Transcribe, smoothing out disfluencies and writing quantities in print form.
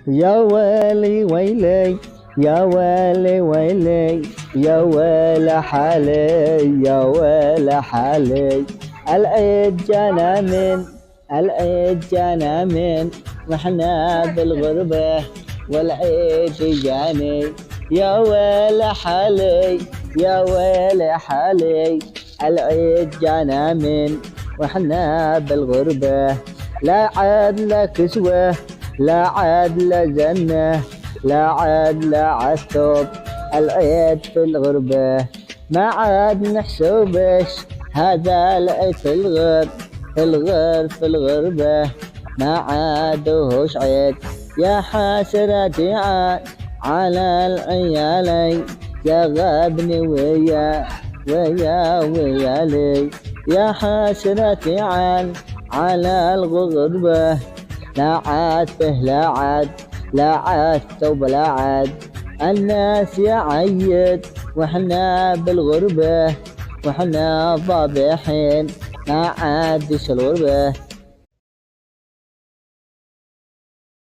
يا ويلي ويلي يا ويلي ويلي يا ويلي حالي يا ويلي حالي. العيد جانا من العيد جانا من واحنا بالغربة والعيد جاني. يا ويلي حالي يا ويلي حالي. العيد جانا من واحنا بالغربة. لا عاد لا كسوة لا عاد لا جنة لا عاد لا عالثوب. العيد في الغربة ما عاد نحسوبش هذا العيد في الغرب في الغرب في الغربة ما عاد وهوش عيد. يا حسرتي على العيالي يا غابني ويا ويالي. يا حسرتي على الغربة لا عاد فيه لا عاد ثوب لا عاد. الناس يعيد واحنا بالغربة واحنا ضابحين ما عادش الغربة.